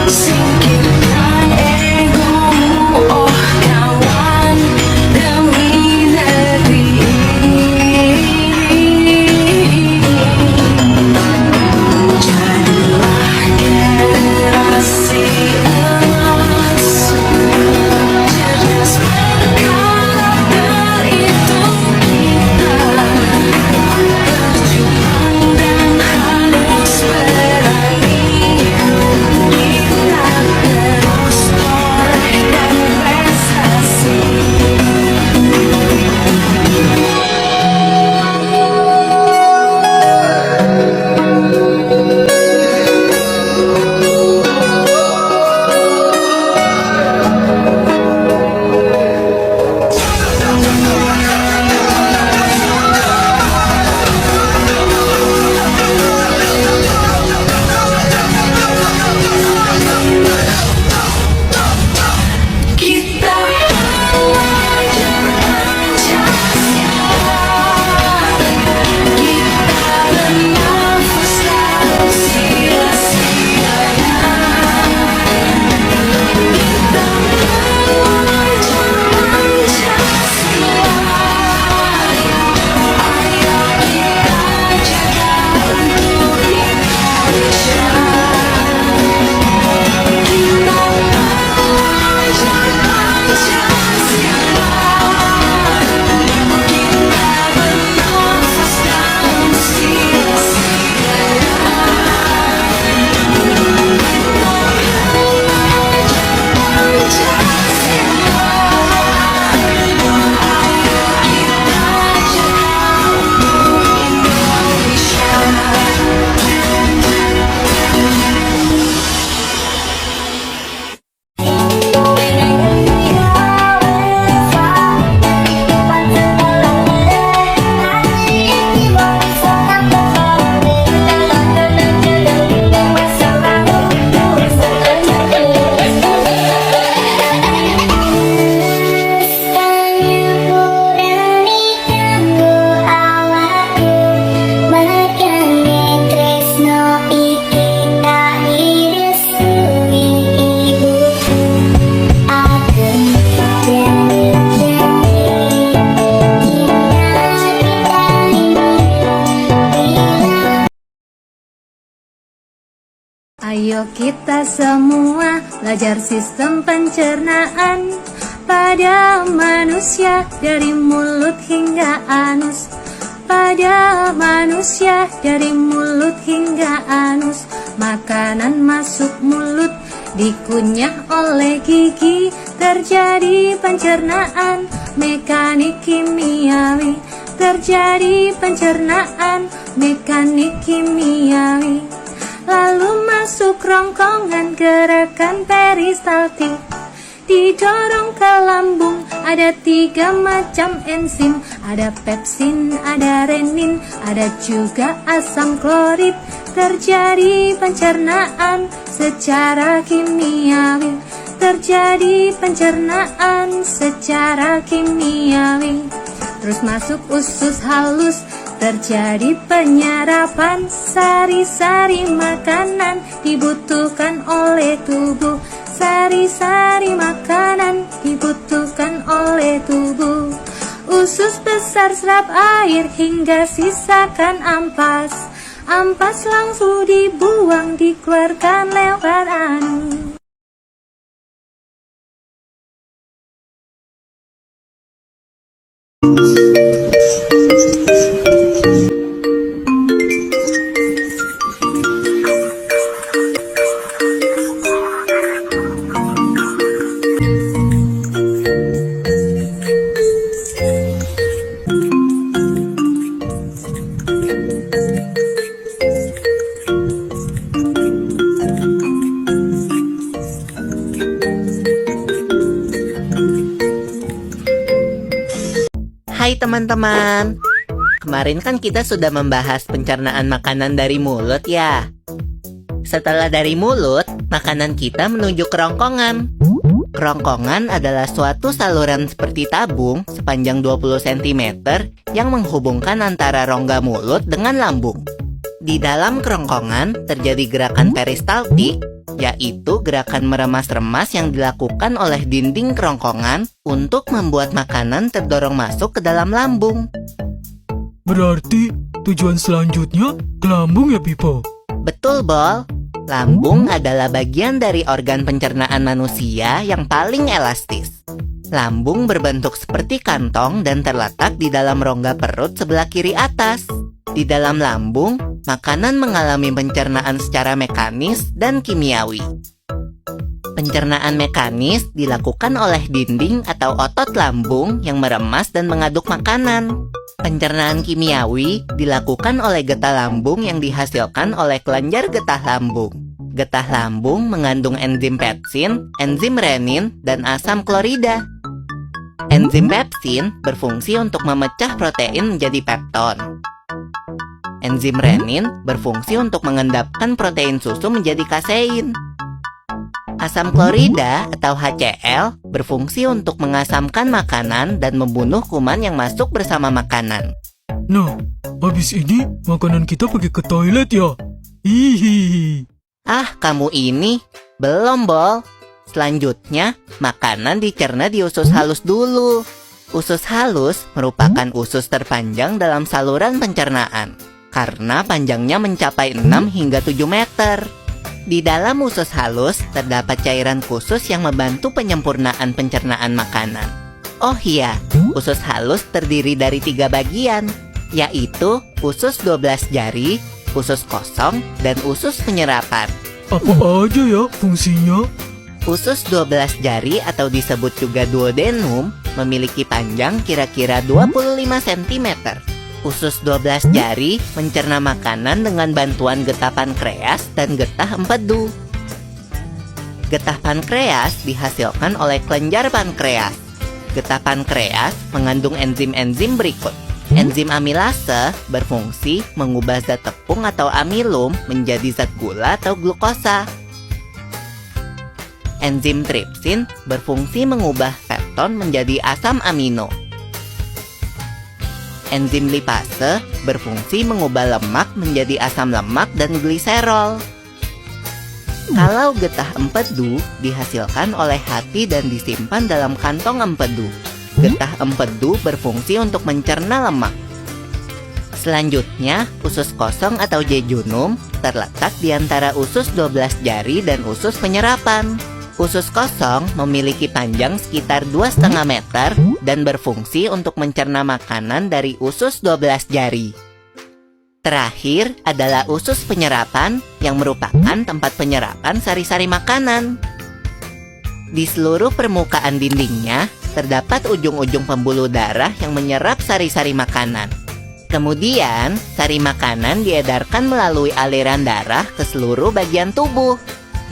Singkirkan egomu, oh kawan, demi negeri ini. Jadilah generasi emas, cerdas berkarakter itu kita. Berjuang dan harus berani, kita terus torehkan prestasi. Kita belajar Pancasila, kita bernafas lalu sia-sianya. Kita belajar Pancasila, ayo kita jaga untuk Indonesia. Kita belajar Pancasila, kita bernafas dalam sia-sianya. Pancasila, ayo kita jaga untuk Indonesia. Ayo kita semua belajar sistem pencernaan pada manusia dari mulut hingga anus. Pada manusia dari mulut hingga anus, makanan masuk mulut dikunyah oleh gigi, terjadi pencernaan mekanik kimiawi. Terjadi pencernaan mekanik kimiawi. Lalu masuk rongkongan gerakan peristaltik, didorong ke lambung. Ada 3 macam enzim, ada pepsin, ada renin, ada juga asam klorid. Terjadi pencernaan secara kimiawi. Terjadi pencernaan secara kimiawi. Terus masuk usus halus, terjadi penyerapan. Sari-sari makanan dibutuhkan oleh tubuh. Sari-sari makanan dibutuhkan oleh tubuh. Usus besar serap air hingga sisakan ampas. Ampas langsung dibuang, dikeluarkan lewat anus. Hai teman-teman, kemarin kan kita sudah membahas pencernaan makanan dari mulut ya. Setelah dari mulut, makanan kita menuju kerongkongan. Kerongkongan adalah suatu saluran seperti tabung sepanjang 20 cm yang menghubungkan antara rongga mulut dengan lambung. Di dalam kerongkongan terjadi gerakan peristaltik yaitu gerakan meremas-remas yang dilakukan oleh dinding kerongkongan untuk membuat makanan terdorong masuk ke dalam lambung. Berarti tujuan selanjutnya ke lambung ya, Pipo? Betul, Bol. Lambung adalah bagian dari organ pencernaan manusia yang paling elastis. Lambung berbentuk seperti kantong dan terletak di dalam rongga perut sebelah kiri atas. Di dalam lambung, makanan mengalami pencernaan secara mekanis dan kimiawi. Pencernaan mekanis dilakukan oleh dinding atau otot lambung yang meremas dan mengaduk makanan. Pencernaan kimiawi dilakukan oleh getah lambung yang dihasilkan oleh kelenjar getah lambung. Getah lambung mengandung enzim pepsin, enzim renin, dan asam klorida. Enzim pepsin berfungsi untuk memecah protein menjadi pepton. Enzim renin berfungsi untuk mengendapkan protein susu menjadi kasein. Asam klorida atau HCl berfungsi untuk mengasamkan makanan dan membunuh kuman yang masuk bersama makanan. Nah, habis ini makanan kita pergi ke toilet ya? Hihihi. Ah, kamu ini belum, Bol. Selanjutnya, makanan dicerna di usus halus dulu. Usus halus merupakan usus terpanjang dalam saluran pencernaan karena panjangnya mencapai 6 hingga 7 meter. Di dalam usus halus terdapat cairan khusus yang membantu penyempurnaan pencernaan makanan. Oh iya, usus halus terdiri dari 3 bagian, yaitu usus 12 jari, usus kosong, dan usus penyerapan. Apa aja ya fungsinya? Usus 12 jari atau disebut juga duodenum memiliki panjang kira-kira 25 cm. Usus 12 jari mencerna makanan dengan bantuan getah pankreas dan getah empedu. Getah pankreas dihasilkan oleh kelenjar pankreas. Getah pankreas mengandung enzim-enzim berikut. Enzim amilase berfungsi mengubah zat tepung atau amilum menjadi zat gula atau glukosa. Enzim tripsin berfungsi mengubah pepton menjadi asam amino. Enzim lipase berfungsi mengubah lemak menjadi asam lemak dan gliserol. Kalau getah empedu dihasilkan oleh hati dan disimpan dalam kantong empedu. Getah empedu berfungsi untuk mencerna lemak. Selanjutnya, usus kosong atau jejunum terletak di antara usus 12 jari dan usus penyerapan. Usus kosong memiliki panjang sekitar 2,5 meter dan berfungsi untuk mencerna makanan dari usus 12 jari. Terakhir adalah usus penyerapan yang merupakan tempat penyerapan sari-sari makanan. Di seluruh permukaan dindingnya terdapat ujung-ujung pembuluh darah yang menyerap sari-sari makanan. Kemudian, sari makanan diedarkan melalui aliran darah ke seluruh bagian tubuh.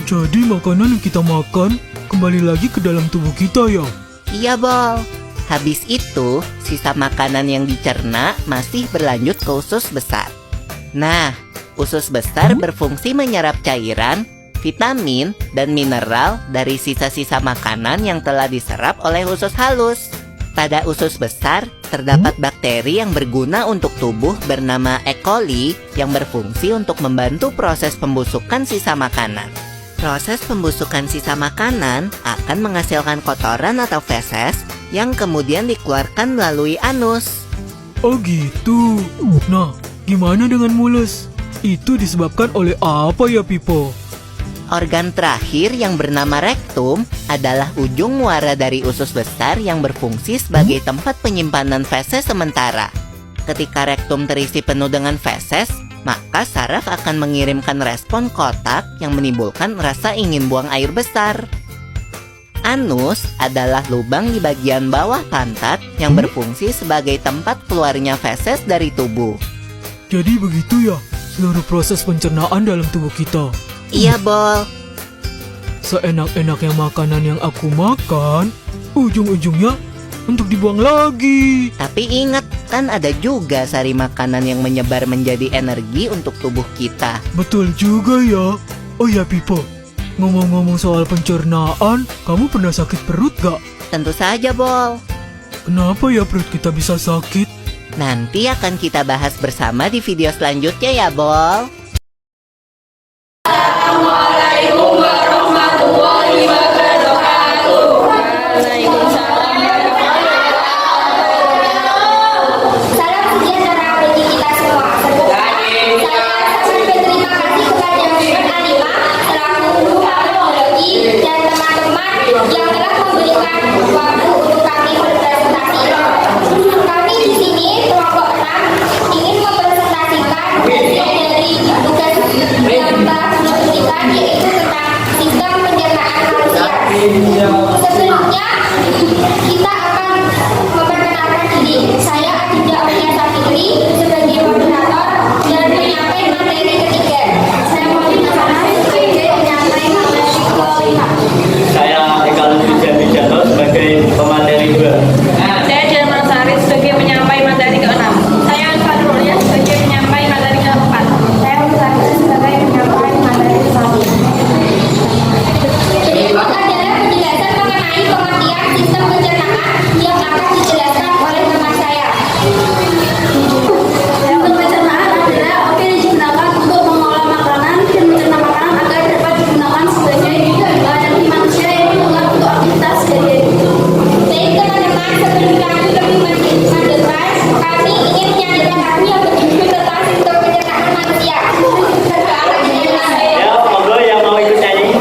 Jadi makanan yang kita makan kembali lagi ke dalam tubuh kita ya? Iya, Bol. Habis itu, sisa makanan yang dicerna masih berlanjut ke usus besar. Nah, usus besar berfungsi menyerap cairan, vitamin, dan mineral dari sisa-sisa makanan yang telah diserap oleh usus halus. Pada usus besar, terdapat bakteri yang berguna untuk tubuh bernama E. coli yang berfungsi untuk membantu proses pembusukan sisa makanan. Proses pembusukan sisa makanan akan menghasilkan kotoran atau feses yang kemudian dikeluarkan melalui anus. Oh gitu. Nah, gimana dengan mules? Itu disebabkan oleh apa ya, Pipo? Organ terakhir yang bernama rektum adalah ujung muara dari usus besar yang berfungsi sebagai tempat penyimpanan feses sementara. Ketika rektum terisi penuh dengan feses, maka saraf akan mengirimkan respon kotak yang menimbulkan rasa ingin buang air besar. Anus adalah lubang di bagian bawah pantat yang berfungsi sebagai tempat keluarnya feses dari tubuh. Jadi begitu ya, seluruh proses pencernaan dalam tubuh kita. Iya, Bol. Seenak-enaknya makanan yang aku makan, ujung-ujungnya untuk dibuang lagi. Tapi ingat, kan ada juga sari makanan yang menyebar menjadi energi untuk tubuh kita. Betul juga ya. Oh ya, Pipo, ngomong-ngomong soal pencernaan, kamu pernah sakit perut gak? Tentu saja, Bol. Kenapa ya perut kita bisa sakit? Nanti akan kita bahas bersama di video selanjutnya ya, Bol. Assalamualaikum Sebelumnya, kita akan memperkenalkan diri. Saya Adinda Aulia Sapitri sebagai moderator dan penyampai materi ketiga. Saya Monika sebagai penyampai materi kelima. Saya Eka Lutfi Wijanto sebagai pemateri 2. Saya Jalma Sari sebagai penyampai materi ke-6. Saya Alfa sebagai penyampai materi ke-4. Saya Musafir sebagai penyampai materi ke-1. Berikut adalah penjelasan mengenai pengertian sistem pencernaan yang akan dijelaskan oleh teman saya. Sistem pencernaan adalah organ yang digunakan untuk mengolah makanan dan mencerna makanan agar dapat digunakan sebagai bahan manusia yang dibutuhkan untuk aktivitas sehari-hari. Baik teman-teman, sebelum kami lebih mendekat, kami ingin menyadarkan kami yang berjudul tentang sistem pencernaan manusia. Ya, monggo yang mau ikut nyanyi.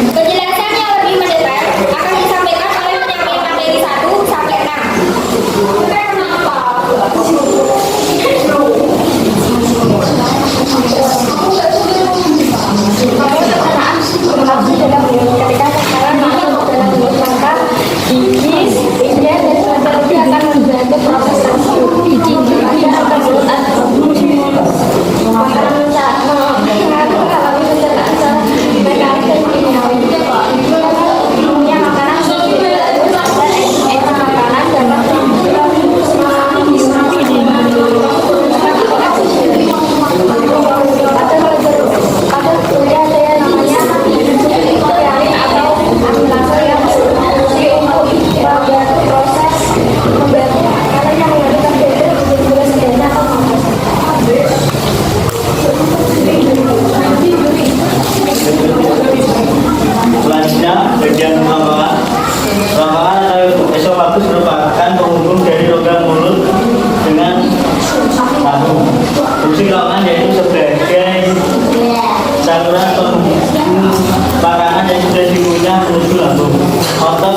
Penjelasan yang lebih mendetail akan disampaikan oleh penyampai materi 1 sampai 6. Selanjutnya, bagian rongkongan. Rongkongan atau esophagus merupakan penghubung dari rongga mulut dengan lambung. Fungsi rongkongan yaitu sebagai saluran penghubung makanan yang sudah dikunyah menuju lambung. Otot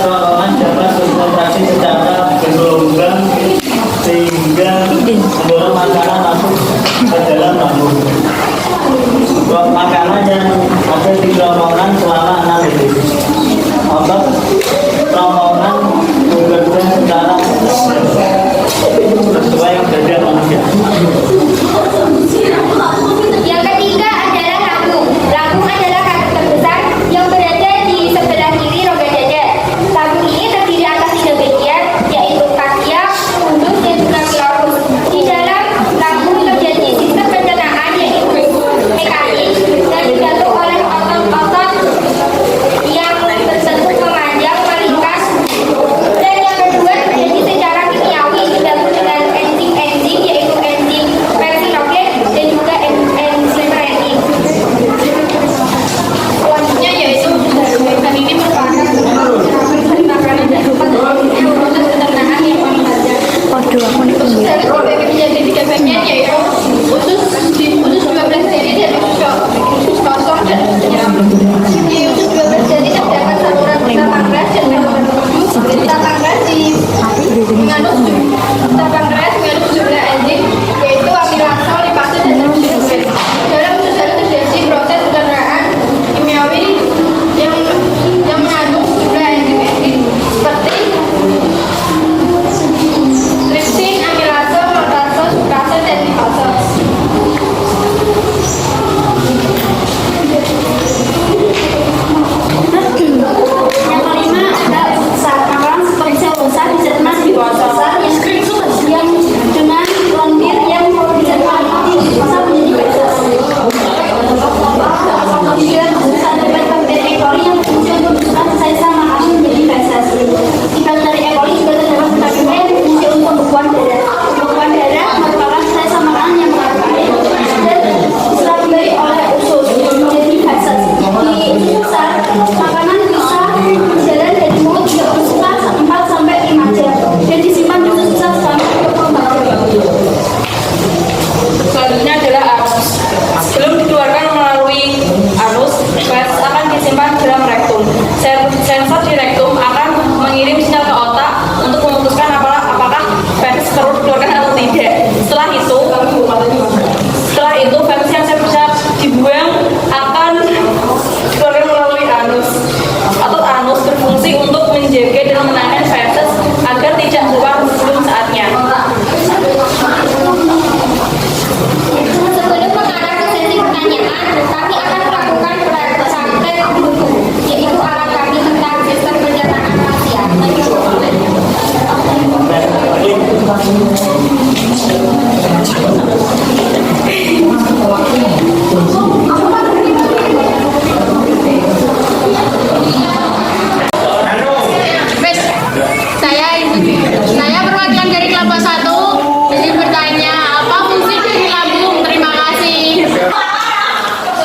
rongkongan dapat berkontraksi secara bergelombang sehingga mendorong makanan masuk ke dalam lambung. Makanan yang ada di rongkongan selama 6 detik. Otot rongkongan bekerja secara sesuai keadaan manusia. Yang ketiga adalah lambung. Lambung adalah kaki terbesar yang berada di sebelah kiri rongga dada. Lambung ini terdiri atas 3 bagian, yaitu fascia, fundus, dan juga pilorus. Di dalam lambung terjadi sistem pencernaan yaitu mekanis dan dibantu oleh otot makanan bisa berjalan dari mulut hingga usia 4 sampai 5 jam dan disimpan bisa selama 24 jam. Selanjutnya adalah anus. Sebelum dikeluarkan melalui anus, feses akan disimpan dalam rektum. Sensor di rektum akan mengirim sinyal ke otak untuk memutuskan apakah feses perlu dikeluarkan atau tidak. Setelah itu feses yang bisa dibuang akan dikeluarkan melalui anus. Anus berfungsi untuk menjaga dan menahan feses agar tidak keluar sebelum saatnya. Sebelum mengarah ke sesi pertanyaan, kami akan melakukan praktek dulu, yaitu alat kami tentang sistem pencernaan manusia. Saya perwakilan dari kelompok 1 ingin bertanya apa fungsi dari lambung. Terima kasih.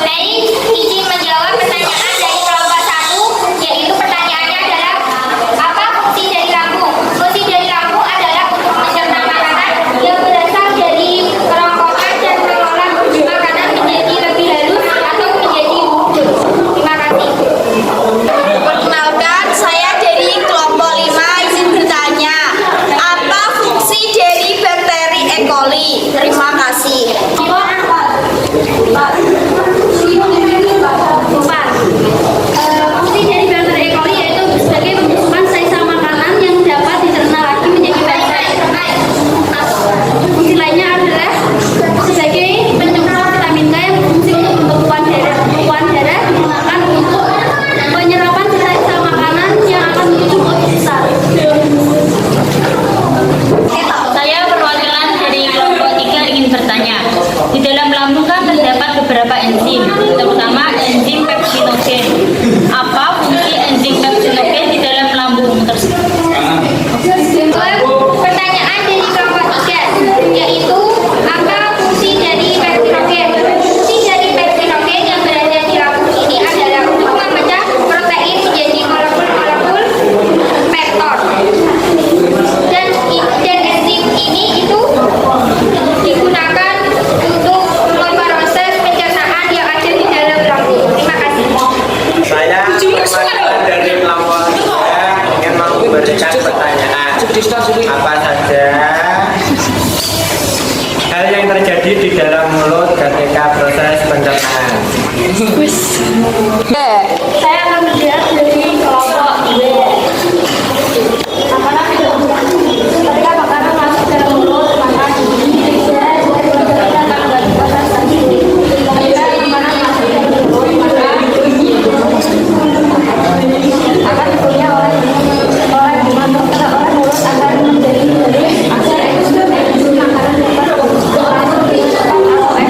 Baik, izin menjawab pertanyaan dari kelompok 1, yaitu pertanyaannya adalah apa fungsi dari lambung? Fungsi dari lambung adalah untuk mencerna makanan yang berasal dari kerongkongan dan mengolah makanan menjadi lebih halus atau menjadi bubur. Terima kasih. Perkenalkan, saya dari kelompok 5 izin bertanya apa fungsi dari bakteri E. coli. Terima kasih. Fungsi dari bakteri E. coli yaitu sebagai pembentukan sisa makanan yang dapat dicerna lagi menjadi bakteri. Fungsi lainnya adalah sebagai penyemprot vitamin K yang berfungsi untuk pembekuan darah. Pembekuan darah digunakan untuk penyerapan sisa makanan yang akan menuju ke otot besar. Saya perwakilan dari kelompok 3 ingin bertanya. Di dalam lambung kan terdapat beberapa enzim, terutama enzim pepsinogen. Apa fungsi enzim pepsinogen di dalam lambung tersebut? Pertanyaan dari kelompok 3, yaitu apa fungsi dari pepsinogen? Fungsi dari pepsinogen yang berada di lambung ini adalah untuk memecah protein menjadi molekul-molekul peptid. Dan enzim ini itu digunakan untuk memproses pencernaan yang ada di dalam lambung. Terima kasih. Saya perwakilan dari kelompok 3 ingin memberikan pertanyaan. Apa saja hal yang terjadi di dalam mulut ketika proses pencernaan? Saya akan melihat dari kelompok B. Ketika makanan masuk ke dalam mulut, maka bisa akan membantu proses sendiri. Ketika makanan masuk ke dalam mulut, maka akan dikunyah oleh mulut akan menjadi agar makanan dapat masuk di dalam oleh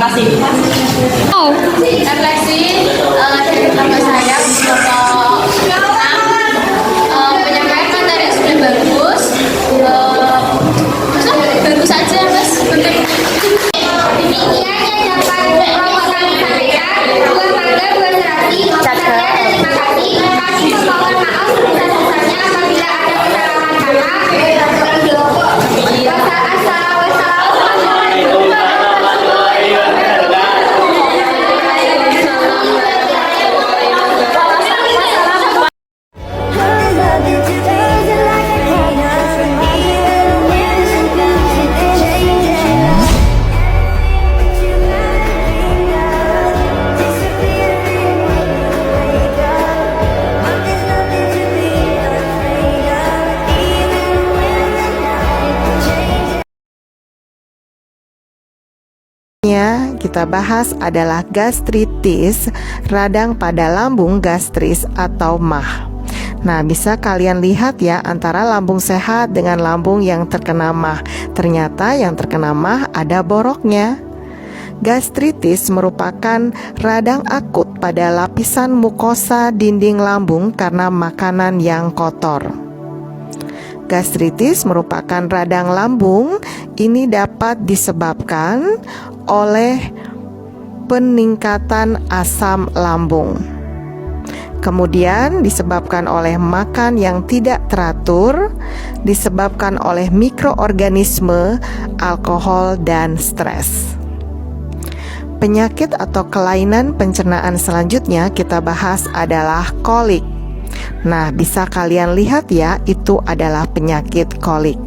kasih. Refleksi dari teman saya penyampaian materi yang sudah bagus. Bagus aja mas. Demikian yang dapat kami sampaikan. Buat bangga, buat serasi. Saya dan terima kasih. Kami memohon maaf sebesar-besarnya apabila ada kesalahan kata. Wassalamualaikum warahmatullahi kita bahas adalah gastritis, radang pada lambung gastris atau MAH. Nah, bisa kalian lihat ya antara lambung sehat dengan lambung yang terkena MAH. Ternyata yang terkena MAH ada boroknya. Gastritis merupakan radang akut pada lapisan mukosa dinding lambung karena makanan yang kotor. Gastritis merupakan radang lambung. Ini dapat disebabkan oleh peningkatan asam lambung. Kemudian disebabkan oleh makan yang tidak teratur, disebabkan oleh mikroorganisme, alkohol, dan stres. Penyakit atau kelainan pencernaan selanjutnya kita bahas adalah kolik. Nah, bisa kalian lihat ya, itu adalah penyakit kolik.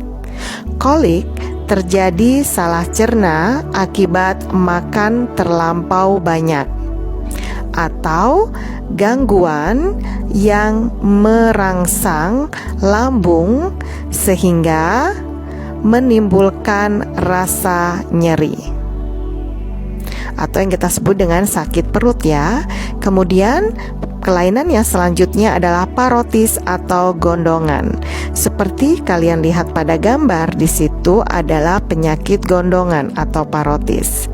Kolik terjadi salah cerna akibat makan terlampau banyak atau gangguan yang merangsang lambung sehingga menimbulkan rasa nyeri atau yang kita sebut dengan sakit perut ya. Kemudian kelainan yang selanjutnya adalah parotis atau gondongan. Seperti kalian lihat pada gambar, di situ adalah penyakit gondongan atau parotis.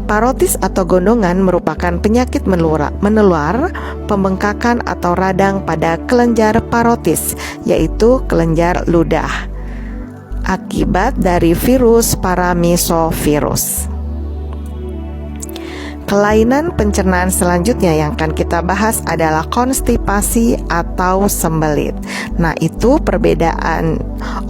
Parotis atau gondongan merupakan penyakit menular pembengkakan atau radang pada kelenjar parotis, yaitu kelenjar ludah, akibat dari virus paramisovirus. Kelainan pencernaan selanjutnya yang akan kita bahas adalah konstipasi atau sembelit. Nah, itu perbedaan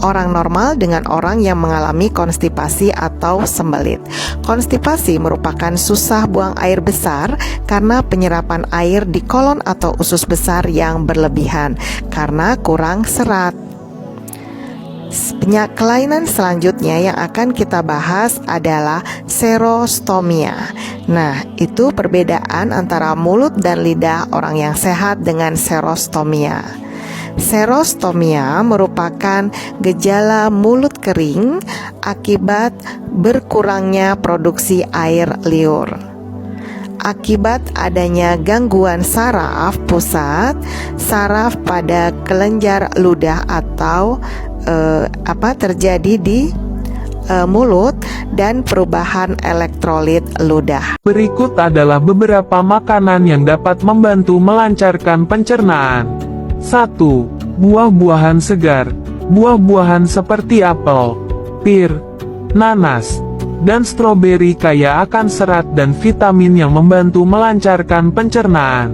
orang normal dengan orang yang mengalami konstipasi atau sembelit. Konstipasi merupakan susah buang air besar karena penyerapan air di kolon atau usus besar yang berlebihan karena kurang serat. Kelainan selanjutnya yang akan kita bahas adalah serostomia. Nah, itu perbedaan antara mulut dan lidah orang yang sehat dengan serostomia. Serostomia merupakan gejala mulut kering akibat berkurangnya produksi air liur. Akibat adanya gangguan saraf pusat, saraf pada kelenjar ludah atau terjadi di mulut dan perubahan elektrolit ludah. Berikut adalah beberapa makanan yang dapat membantu melancarkan pencernaan. 1. Buah-buahan segar. Buah-buahan seperti apel, pir, nanas, dan stroberi kaya akan serat dan vitamin yang membantu melancarkan pencernaan.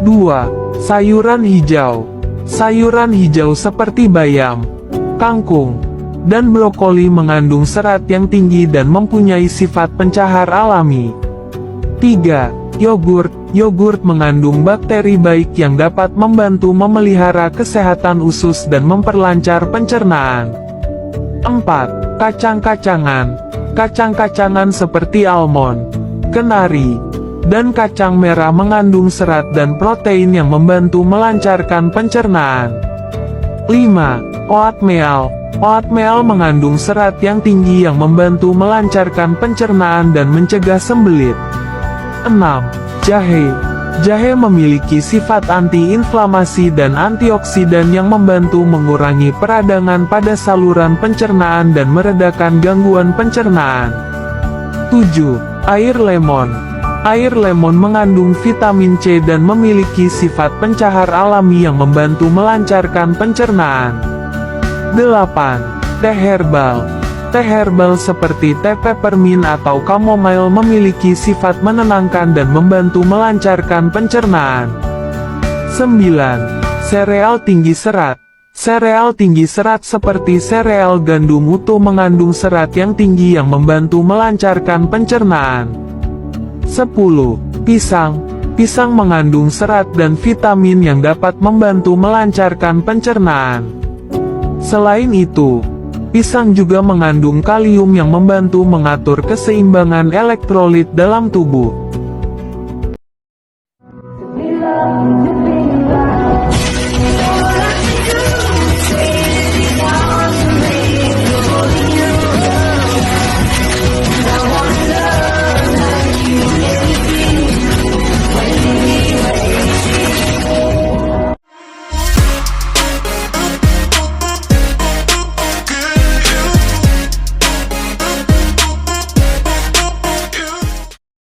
2. Sayuran hijau. Sayuran hijau seperti bayam, kangkung, dan brokoli mengandung serat yang tinggi dan mempunyai sifat pencahar alami. 3. Yogurt. Yogurt mengandung bakteri baik yang dapat membantu memelihara kesehatan usus dan memperlancar pencernaan. 4. Kacang-kacangan. Kacang-kacangan seperti almond, kenari, dan kacang merah mengandung serat dan protein yang membantu melancarkan pencernaan. 5. Oatmeal. Oatmeal mengandung serat yang tinggi yang membantu melancarkan pencernaan dan mencegah sembelit. 6. Jahe. Jahe memiliki sifat anti-inflamasi dan antioksidan yang membantu mengurangi peradangan pada saluran pencernaan dan meredakan gangguan pencernaan. 7. Air lemon. Air lemon mengandung vitamin C dan memiliki sifat pencahar alami yang membantu melancarkan pencernaan. 8. Teh herbal. Teh herbal seperti teh peppermint atau chamomile memiliki sifat menenangkan dan membantu melancarkan pencernaan. 9. Sereal tinggi serat. Sereal tinggi serat seperti sereal gandum utuh mengandung serat yang tinggi yang membantu melancarkan pencernaan. 10. Pisang. Pisang mengandung serat dan vitamin yang dapat membantu melancarkan pencernaan. Selain itu, pisang juga mengandung kalium yang membantu mengatur keseimbangan elektrolit dalam tubuh.